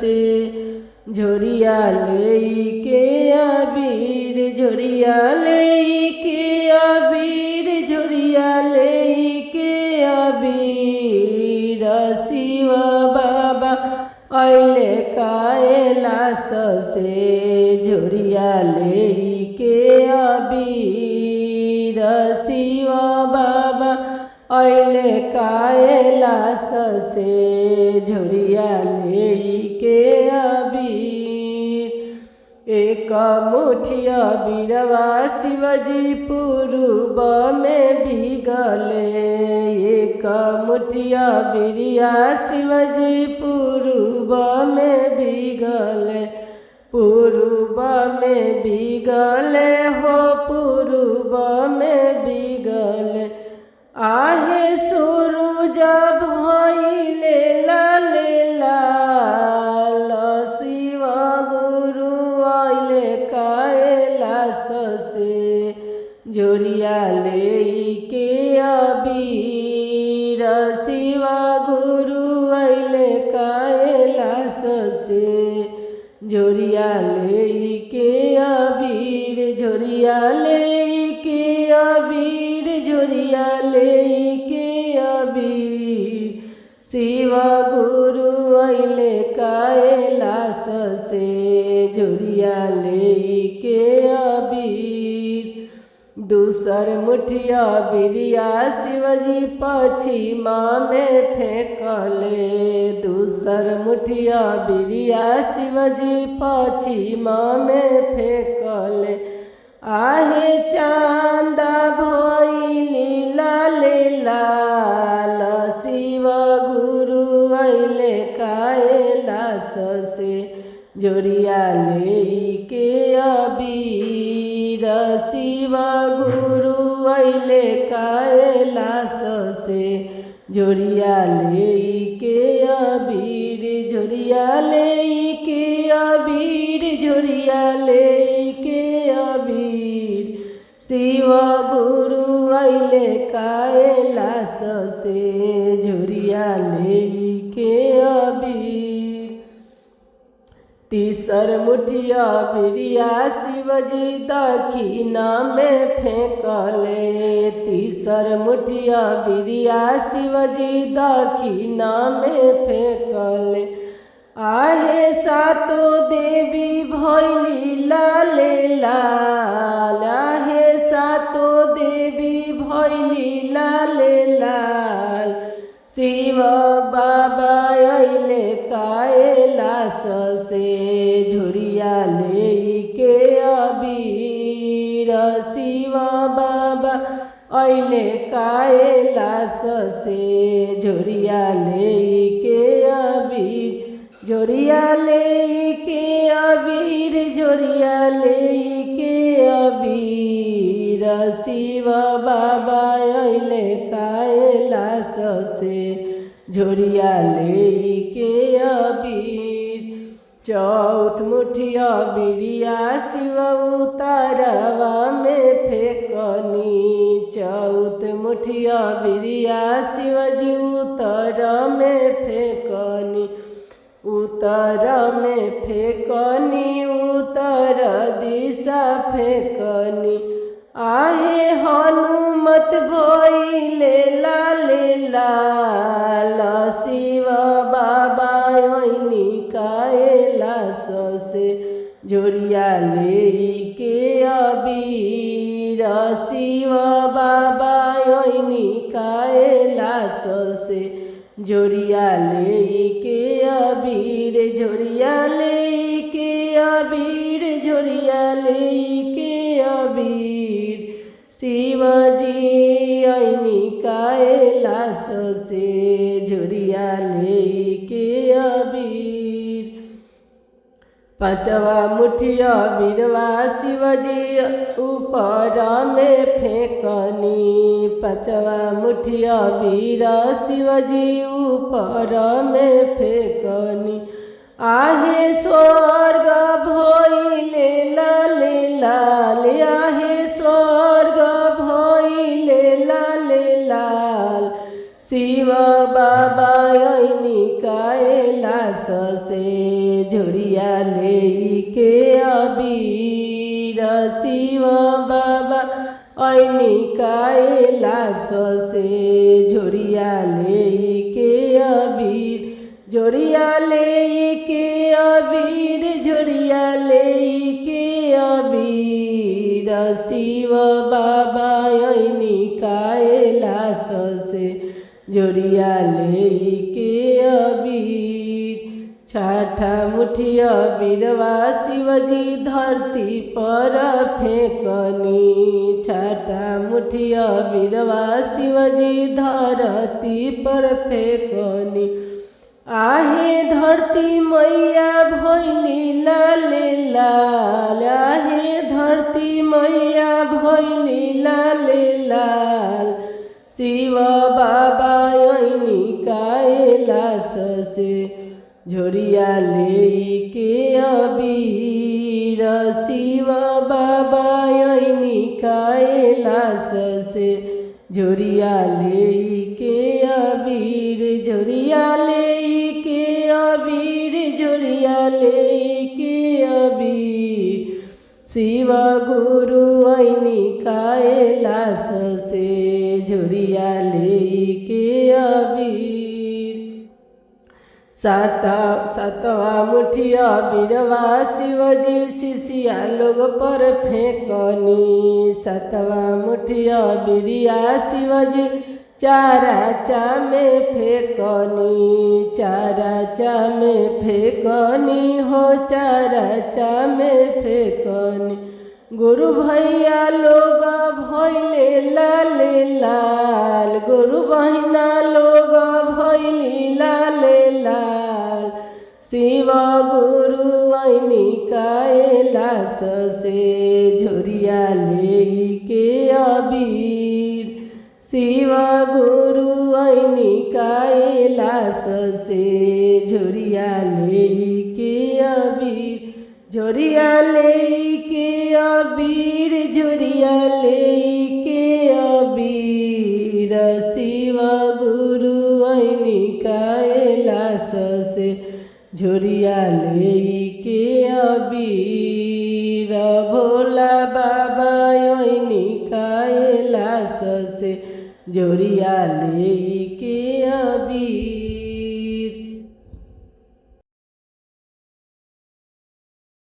से झोरिया लेके अबीर झोरिया लेके अबीर झोरिया लेके अबीर शिव बाबा अइले कैलाश से झोरिया लेके अबीर शिव बाबा अइले कैलाश से झोरिया लेके अबीर एक मुठिया बीरवा शिवजी पूर्व में बिगले एक मुठिया बीरिया शिवजी पूर्व में बिगले पूर्व में बिगले हो पूर्व में बिगले आहे सूरज भइले लाल लाल शिव गुरु अइले कैलाश से झोरिया लेके अबीर शिव गुरु अइले कैलाश से झोरिया लेके अबीर झोरिया लेके अबीर झोरिया लेके अबीर शिव गुरु अइले कैलाश से झोरिया लेके अबीर दूसर मुठिया बिरिया शिवजी पश्चिमा में फेंकले दूसर मुठिया बिरिया शिवजी पश्चिमा में फेंकले आहे चांदा भइली लाल लाल शिव गुरु अइले कैलाश से झोरिया लेके अबीर शिव गुरु अइले कैलाश से झोरिया लेके अबीर झोरिया लेके अबीर झोरिया लेके अबीर शिव गुरु अइले कैलाश से झोरिया लेके अबीर तीसर मुठिया बिरिया शिवजी दक्षिणा में फेंकले तीसर मुठिया बिरिया शिवजी दक्षिणा में फेंकले आहे सातो देवी भइली लाल लाल आहे सातो देवी भइली लाल लाल शिव बाबा अइले कैलाश से झोरिया लेके अबीर शिव बाबा अइले कैलाश से झोरिया लेके अबीर झोरिया लेके अबीर झोरिया लेके अबीर शिव बाबा अइले कैलाश से झोरिया लेके अबीर चौथ मुठिया बिरिया शिव उतारवा में फेंकनी चौथ मुठिया बिरिया शिवजी उतर में फेंकनी उतर में फेंकनी उतर दिशा फेंकनी आहे हनुमत भइले लाल लाल शिव बाबा अइनी कैलाश से झोरिया लेके अबीर शिव बाबा अइनी कैलाश से झोरिया लेके अबीर झोरिया लेके अबीर झोरिया लेके अबीर शिवजी अइनी कैलाश से झोरिया लेके अबीर पांचवा मुठिया बीरवा शिवजी ऊपर में फेंकनी पांचवा मुठिया बीरा शिवजी ऊपर में फेंकनी आहे स्वर्ग भइले लाल लाल आहे स्वर्ग भइले लाल लाल शिव बाबा अइनी कैलाश से झोरिया ले के अबीर शिव बाबा ऐनी कैलाश से झोरिया ले के अबीर झोरिया ले के अबीर झोरिया ले के अबीर शिव बाबा ऐनी कैलाश से झोरिया ले के अबीर छाठा मुठिया बीरवा शिवजी धरती पर फेंकनी छाठा मुठिया बीरवा शिवजी धरती पर फेंकनी आहे धरती मैया भैली लाले लाल आहे धरती मैया भैली लाले लाल शिव बाबा ऐनी कैलाश से झोरिया ले के अबीर शिव बाबा ऐनी कैलाश से झोरिया ले के अबीर झोरिया ले के अबीर झोरिया ले के अबीर शिव गुरु ऐनी कैलाश से झोरिया ले के अबीर सातवा मुठिया बीरवा शिवजी शिशिया लोग पर फेंकनी सातवा मुठिया बीरिया शिवजी चाराचा में फेंकनी चाराचा में फेंकनी हो चाराचा में फेंकनी गुरु भैया लोग भैले लाले लाल गुरु बहिना लोग भैली लाले लाल शिव गुरु ऐनी कैलाश से झोरिया ले के अबीर शिव गुरु ऐनी कैलाश से झोरिया ले के अबीर झोरिया ले के अबीर झोरिया ले के अबीर शिव गुरु ऐनी कैलाश से झोरिया ले के अबीर भोला बाबा ऐनी कैलाश से झोरिया ले